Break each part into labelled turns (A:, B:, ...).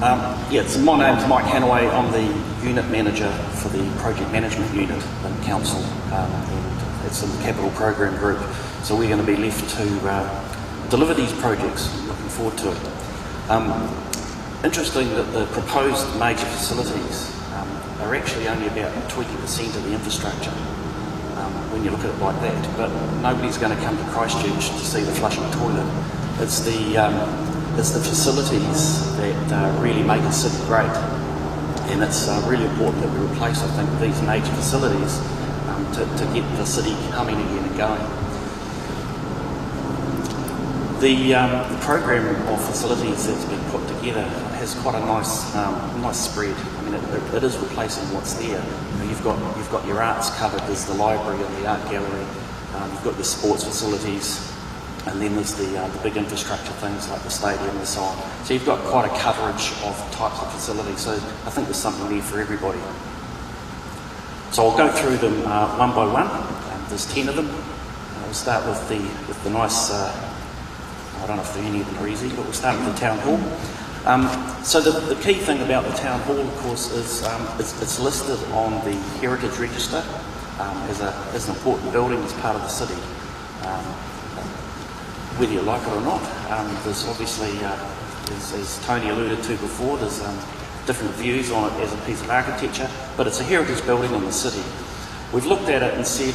A: So my name's Mike Hannaway. I'm the unit manager for the project management unit in council, and it's in the capital program group. So we're going to be left to deliver these projects. Looking forward to it. Interesting that the proposed major facilities are actually only about 20% of the infrastructure when you look at it like that. But nobody's going to come to Christchurch to see the flushing toilet. It's the facilities that really make a city great, and it's really important that we replace, I think, these major facilities to get the city humming again and going. The program of facilities that's been put together has quite a nice spread. I mean, it is replacing what's there. You've got your arts covered. There's the library and the art gallery. You've got your sports facilities. And then there's the big infrastructure things like the stadium and so on. So you've got quite a coverage of types of facilities. So I think there's something there for everybody. So I'll go through them one by one. There's 10 of them. We'll start with the nice. I don't know if any of them are easy, but we'll start with the town hall. So the key thing about the town hall, of course, is it's listed on the Heritage Register as an important building as part of the city. Whether you like it or not, there's obviously, as Tony alluded to before, there's different views on it as a piece of architecture, but it's a heritage building in the city. We've looked at it and said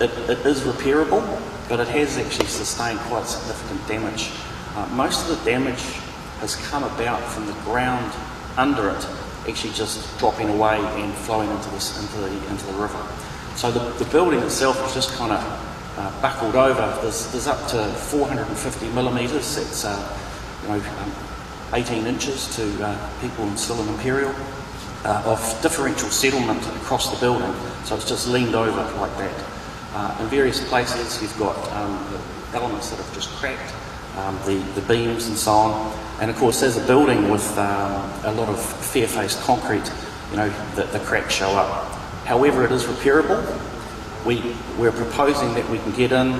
A: it is repairable, but it has actually sustained quite significant damage. Most of the damage has come about from the ground under it actually just dropping away and flowing into the river. So the building itself is just kind of buckled over. There's up to 450 millimetres. It's 18 inches to people in Still and Imperial of differential settlement across the building. So it's just leaned over like that. In various places you've got elements that have just cracked, the beams and so on. And of course, as a building with a lot of fair-faced concrete, the cracks show up. However, it is repairable. We're proposing that we can get in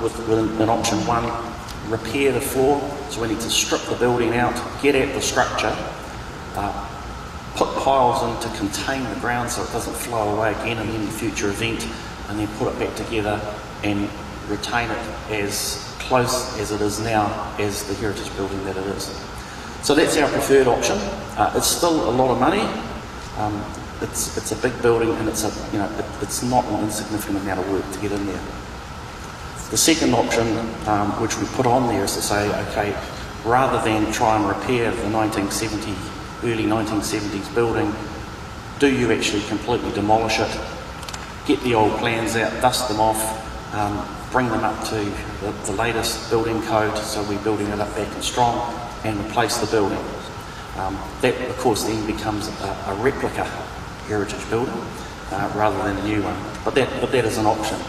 A: with an option 1, repair the floor. So we need to strip the building out, get at the structure, put piles in to contain the ground so it doesn't flow away again in any future event, and then put it back together and retain it as close as it is now as the heritage building that it is. So that's our preferred option. It's still a lot of money. It's a big building, and it's not an insignificant amount of work to get in there. The second option, which we put on there, is to say, okay, rather than try and repair the early 1970s building, do you actually completely demolish it, get the old plans out, dust them off, bring them up to the latest building code, so we're building it up back and strong, and replace the building. That, of course, then becomes a replica heritage building rather than a new one. But that is an option.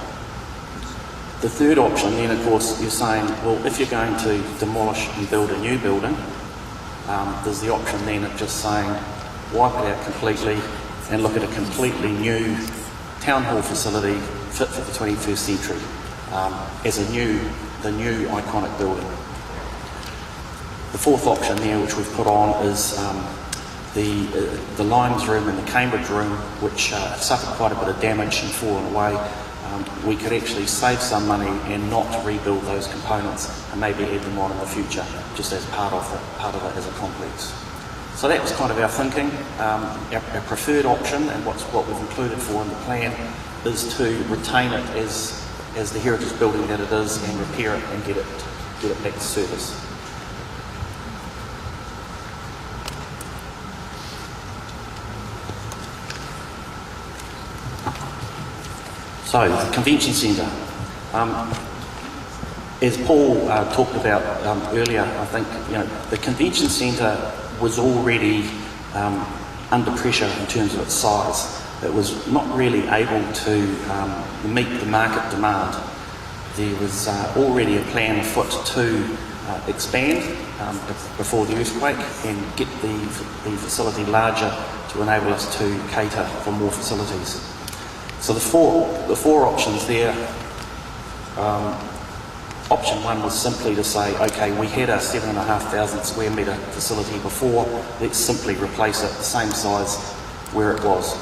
A: The third option then, of course, you're saying, well, if you're going to demolish and build a new building, there's the option then of just saying, wipe it out completely and look at a completely new town hall facility fit for the 21st century as the new iconic building. The fourth option there, which we've put on, is the Limes room and the Cambridge room, which suffered quite a bit of damage and fallen away. We could actually save some money and not rebuild those components and maybe add them on in the future, just as part of it as a complex. So that was kind of our thinking. Our preferred option, and what we've included for in the plan, is to retain it as the heritage building that it is and repair it and get it back to service. So, the convention centre. As Paul talked about earlier, I think the convention centre was already under pressure in terms of its size. It was not really able to meet the market demand. There was already a plan afoot to expand before the earthquake and get the facility larger to enable us to cater for more facilities. So the four options there Option one was simply to say, okay, we had a 7,500 square metre facility before, let's simply replace it the same size where it was,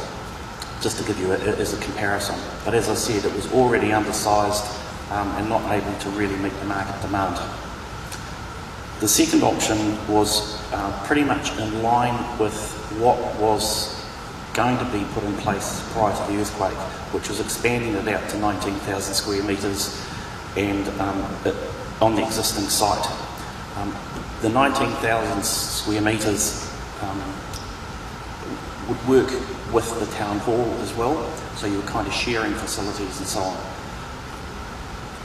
A: just to give you as a comparison. But as I said, it was already undersized and not able to really meet the market demand. The second option was pretty much in line with what was going to be put in place prior to the earthquake, which was expanding it out to 19,000 square metres and on the existing site. The 19,000 square metres would work with the town hall as well, so you were kind of sharing facilities and so on.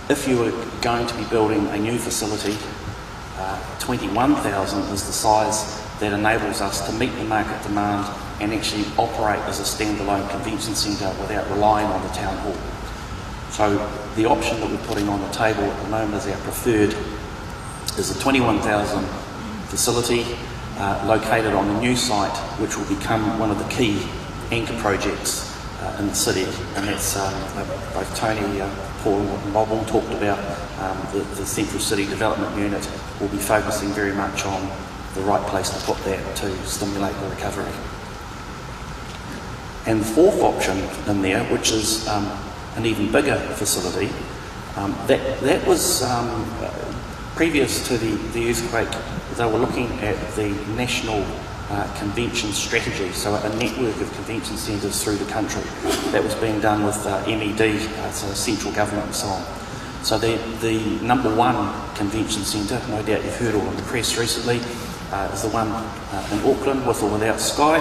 A: If you were going to be building a new facility, 21,000 is the size that enables us to meet the market demand and actually operate as a standalone convention centre without relying on the town hall. So the option that we're putting on the table at the moment as our preferred is a 21,000 facility located on the new site, which will become one of the key anchor projects in the city, and that's both Tony, Paul and Bob all talked about the Central City Development Unit will be focusing very much on the right place to put that to stimulate the recovery. And the fourth option in there, which is an even bigger facility, that was previous to the earthquake. They were looking at the national convention strategy, so a network of convention centres through the country. That was being done with MED, so central government and so on. So the number one convention centre, no doubt you've heard all in the press recently, is the one in Auckland, with or without Sky.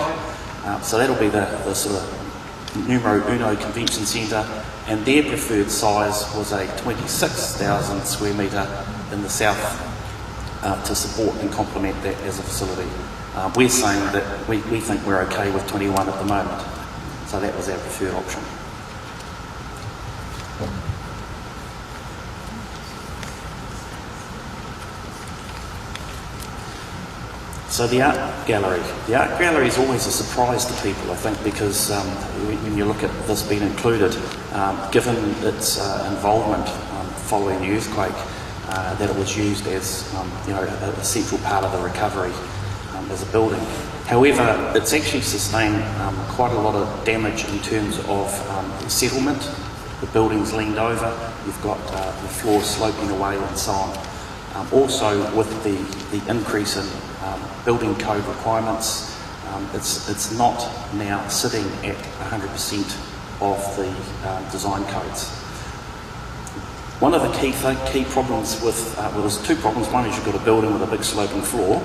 A: So that'll be the sort of numero uno convention centre, and their preferred size was a 26,000 square metre in the south to support and complement that as a facility. We're saying that we think we're okay with 21 at the moment, so that was our preferred option. So the art gallery. The art gallery is always a surprise to people, I think, because when you look at this being included, given its involvement following the earthquake, that it was used as a central part of the recovery as a building. However, it's actually sustained quite a lot of damage in terms of settlement. The building's leaned over, you've got the floor sloping away and so on. Also, with the increase in building code requirements, it's not now sitting at 100% of the design codes. One of the key problems with, well, there's two problems. One is you've got a building with a big sloping floor,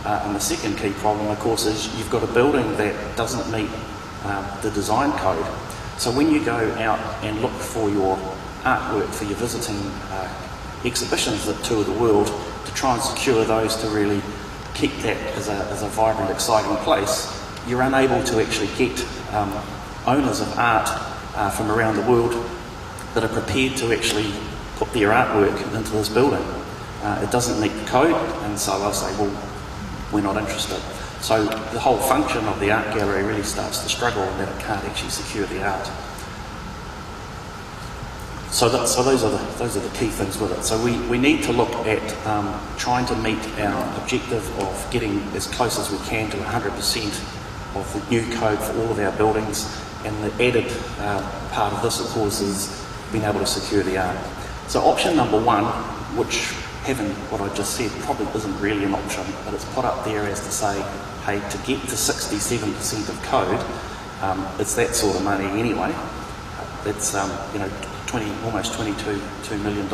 A: and the second key problem, of course, is you've got a building that doesn't meet the design code. So when you go out and look for your artwork for your visiting exhibitions that tour the world, to try and secure those to really keep that as a vibrant, exciting place, you're unable to actually get owners of art from around the world that are prepared to actually put their artwork into this building. It doesn't meet the code, and so they'll say, well, we're not interested. So the whole function of the art gallery really starts to struggle in that it can't actually secure the art. So those are the key things with it. So we need to look at trying to meet our objective of getting as close as we can to 100% of the new code for all of our buildings, and the added part of this, of course, is being able to secure the art. So option number one, which, having what I just said, probably isn't really an option, but it's put up there as to say, hey, to get to 67% of code, it's that sort of money anyway. It's almost $22 million,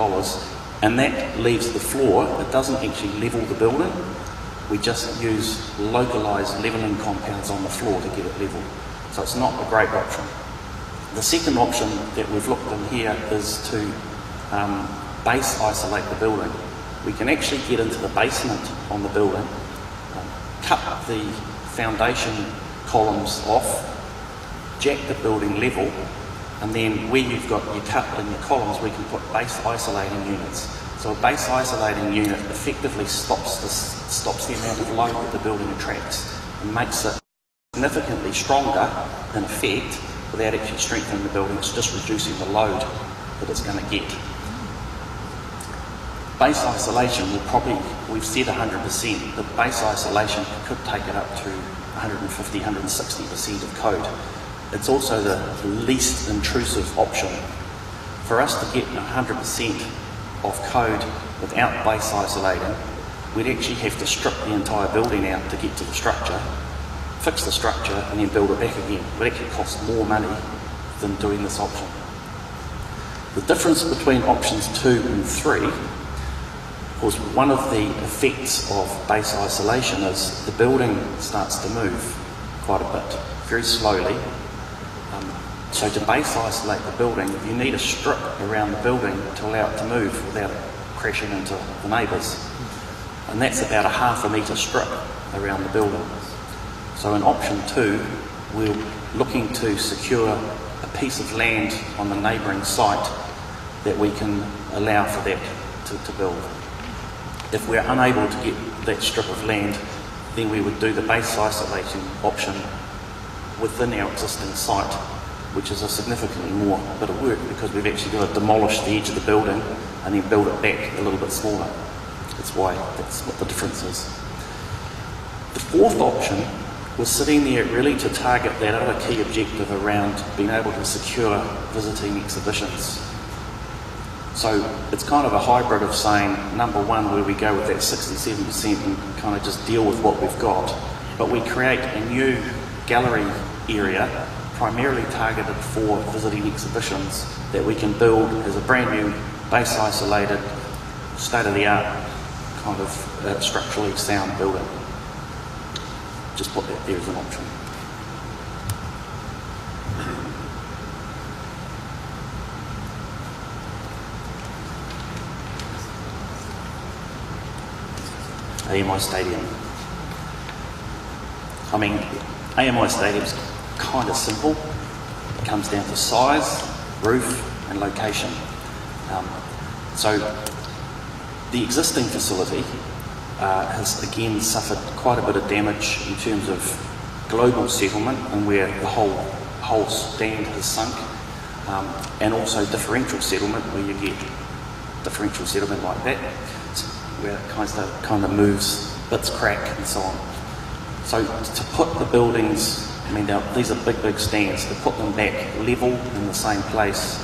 A: and that leaves the floor. It doesn't actually level the building. We just use localised levelling compounds on the floor to get it level. So it's not a great option. The second option that we've looked in here is to base isolate the building. We can actually get into the basement on the building, cut the foundation columns off, jack the building level, and then where you've got your cut in your columns, we can put base isolating units. So a base isolating unit effectively stops the amount of load that the building attracts and makes it significantly stronger in effect without actually strengthening the building. It's just reducing the load that it's going to get. Base isolation will probably, we've said 100%, but base isolation could take it up to 150, 160% of code. It's also the least intrusive option. For us to get 100% of code without base isolating, we'd actually have to strip the entire building out to get to the structure, fix the structure and then build it back again. It would actually cost more money than doing this option. The difference between options 2 and 3 was one of the effects of base isolation is the building starts to move quite a bit, very slowly. So to base isolate the building, you need a strip around the building to allow it to move without crashing into the neighbours. And that's about a ½ a metre strip around the building. So in option 2, we're looking to secure a piece of land on the neighbouring site that we can allow for that to build. If we're unable to get that strip of land, then we would do the base isolating option within our existing site, which is a significantly more bit of work because we've actually got to demolish the edge of the building and then build it back a little bit smaller. That's what the difference is. The fourth option was sitting there really to target that other key objective around being able to secure visiting exhibitions. So it's kind of a hybrid of saying, number one, where we go with that 67% and kind of just deal with what we've got, but we create a new gallery area primarily targeted for visiting exhibitions that we can build as a brand new, base isolated, state-of-the-art kind of structurally sound building. Just put that there as an option. AMI Stadium. I mean, AMI Stadium's kind of simple. It comes down to size, roof and location. So the existing facility has again suffered quite a bit of damage in terms of global settlement and where the whole stand has sunk, and also differential settlement where you get differential settlement like that, where it kind of moves, bits crack and so on. So to put the buildings, I mean these are big stands, to put them back level in the same place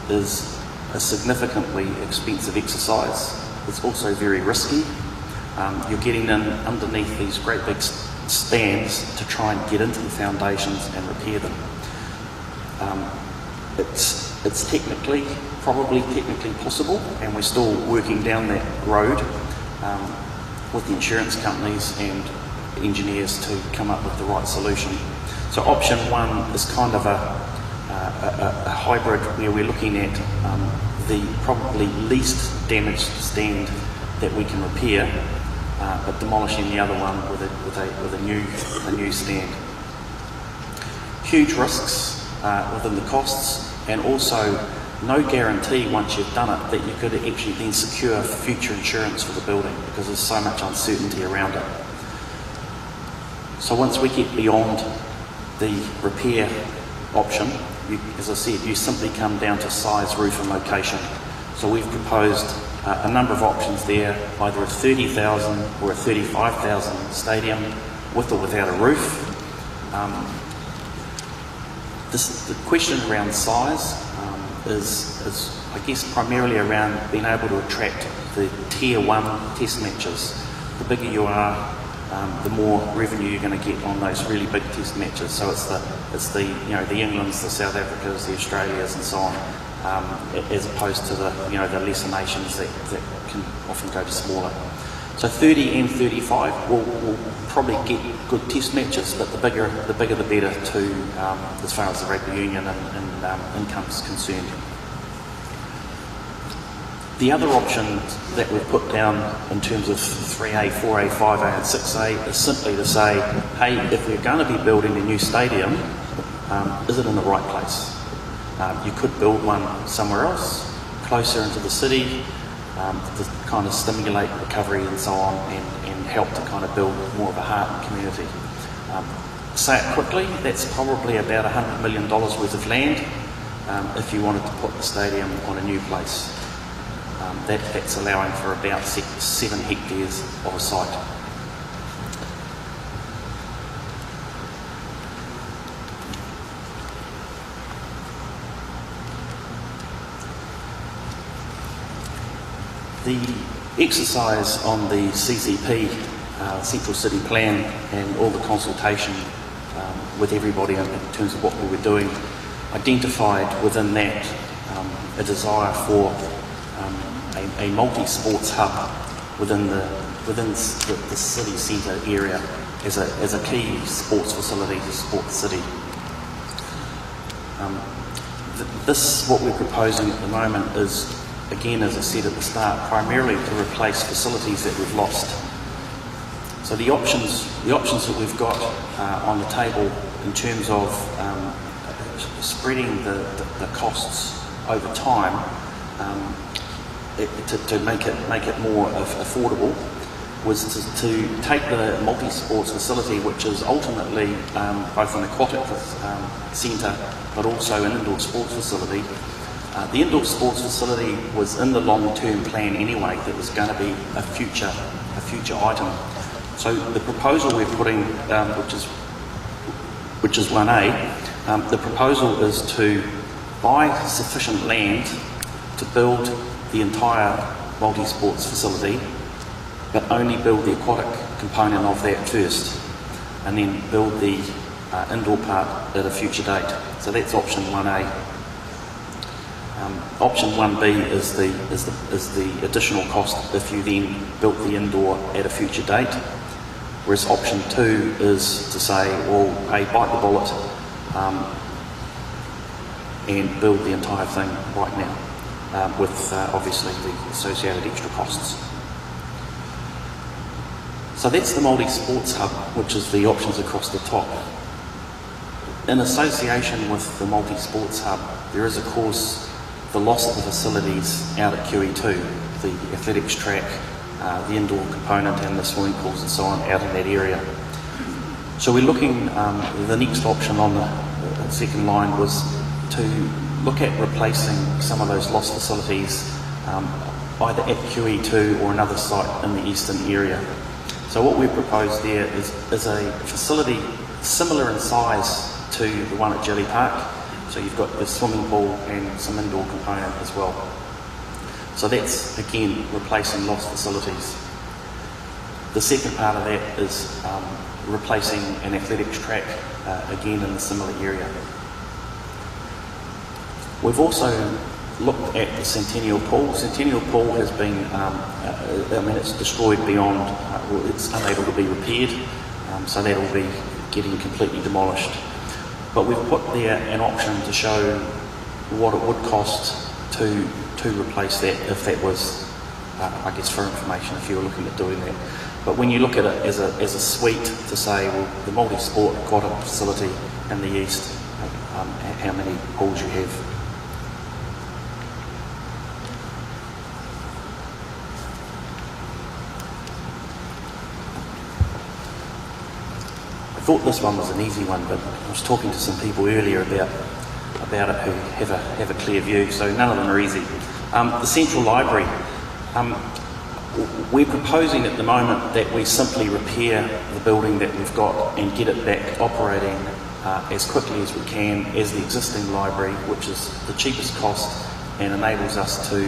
A: is a significantly expensive exercise. It's also very risky. You're getting in underneath these great big stands to try and get into the foundations and repair them. It's probably technically possible, and we're still working down that road with the insurance companies and engineers to come up with the right solution. So option 1 is kind of a hybrid where we're looking at the probably least damaged stand that we can repair, but demolishing the other one with a new stand. Huge risks within the costs, and also no guarantee once you've done it that you could actually then secure future insurance for the building because there's so much uncertainty around it. So once we get beyond the repair option, as I said, you simply come down to size, roof and location. So we've proposed a number of options there, either a 30,000 or a 35,000 stadium with or without a roof. The question around size is I guess primarily around being able to attract the tier 1 test matches. The bigger you are, the more revenue you're going to get on those really big test matches. So it's the the Englands, the South Africas, the Australias, and so on, as opposed to the lesser nations that can often go to smaller. So 30 and 35 will probably get good test matches, but the bigger the better too, as far as the rugby union and income is concerned. The other option that we've put down in terms of 3A, 4A, 5A and 6A is simply to say, hey, if we're going to be building a new stadium, is it in the right place? You could build one somewhere else, closer into the city, to kind of stimulate recovery and so on, and help to kind of build more of a heart and community. Say it quickly, that's probably about $100 million worth of land if you wanted to put the stadium on a new place. That's allowing for about 7 hectares of a site. The exercise on the CCP, Central City Plan, and all the consultation with everybody in terms of what we were doing, identified within that a desire for a multi-sports hub within the city centre area as a key sports facility to support the city. What we're proposing at the moment is, again, as I said at the start, primarily to replace facilities that we've lost. So the options that we've got on the table in terms of spreading the costs over time to make it more affordable was to take the multi-sports facility, which is ultimately both an aquatic centre but also an indoor sports facility. The indoor sports facility was in the long-term plan anyway. That was going to be a future item. So the proposal we're putting, which is 1A, the proposal is to buy sufficient land to build the entire multi-sports facility, but only build the aquatic component of that first, and then build the indoor part at a future date. So that's option 1A. Option 1B is the additional cost if you then built the indoor at a future date, whereas option 2 is to say, well, hey, bite the bullet and build the entire thing right now, with obviously the associated extra costs. So that's the multi-sports hub, which is the options across the top. In association with the multi-sports hub, there is, of course, the loss of the facilities out at QE2, the athletics track, the indoor component and the swimming pools and so on out in that area. So we're looking, the next option on the second line was to look at replacing some of those lost facilities either at QE2 or another site in the eastern area. So what we've proposed there is a facility similar in size to the one at Jelly Park. So you've got the swimming pool and some indoor component as well. So that's, again, replacing lost facilities. The second part of that is replacing an athletics track, again in a similar area. We've also looked at the Centennial Pool. Centennial Pool has been, it's destroyed beyond, it's unable to be repaired, so that'll be getting completely demolished. But we've put there an option to show what it would cost to replace that if that was, I guess, for information if you were looking at doing that. But when you look at it as a suite to say, well, the multi-sport aquatic facility in the east, how many pools you have. I thought this one was an easy one, but I was talking to some people earlier about it who have a clear view, so none of them are easy. The Central Library, we're proposing at the moment that we simply repair the building that we've got and get it back operating as quickly as we can as the existing library, which is the cheapest cost and enables us to,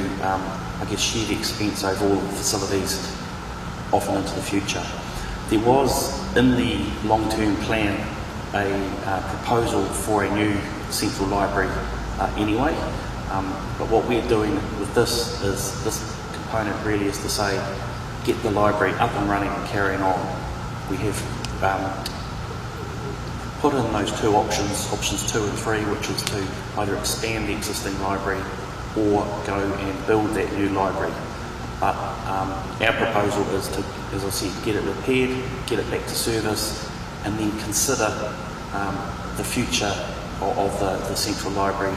A: share the expense over all of the facilities often into the future. There was, in the long-term plan, a proposal for a new central library anyway, but what we're doing with this component really is to say, get the library up and running and carrying on. We have put in those two options, options 2 and 3, which is to either expand the existing library or go and build that new library. But our proposal is to, as I said, get it repaired, get it back to service, and then consider the future of the central library,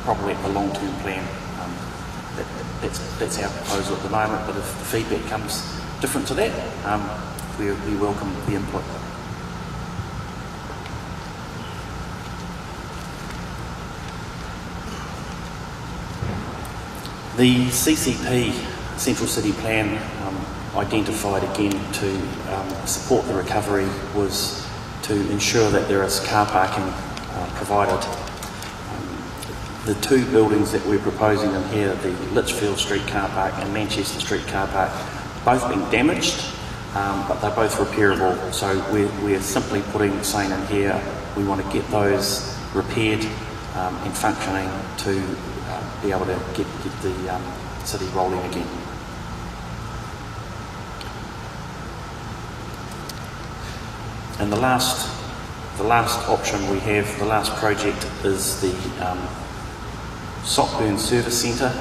A: probably at the long-term plan. That's our proposal at the moment, but if the feedback comes different to that, we welcome the input. The CCP, Central City Plan, identified again to support the recovery was to ensure that there is car parking provided. The two buildings that we're proposing in here, the Litchfield Street car park and Manchester Street car park, both been damaged, but they're both repairable. So we're simply saying in here, we want to get those repaired and functioning to be able to get the city rolling again. And the last option we have, the last project, is the Sockburn Service Centre,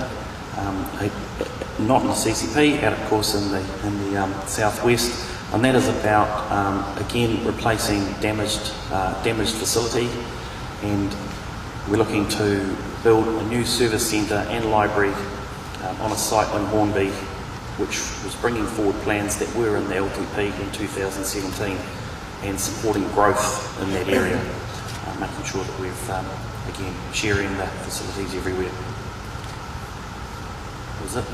A: not in the CCP, out of course in the southwest, and that is about again replacing damaged facility, and we're looking to build a new service centre and library on a site in Hornby, which was bringing forward plans that were in the LTP in 2017 and supporting growth in that area, making sure that we've again sharing the facilities everywhere. That was it.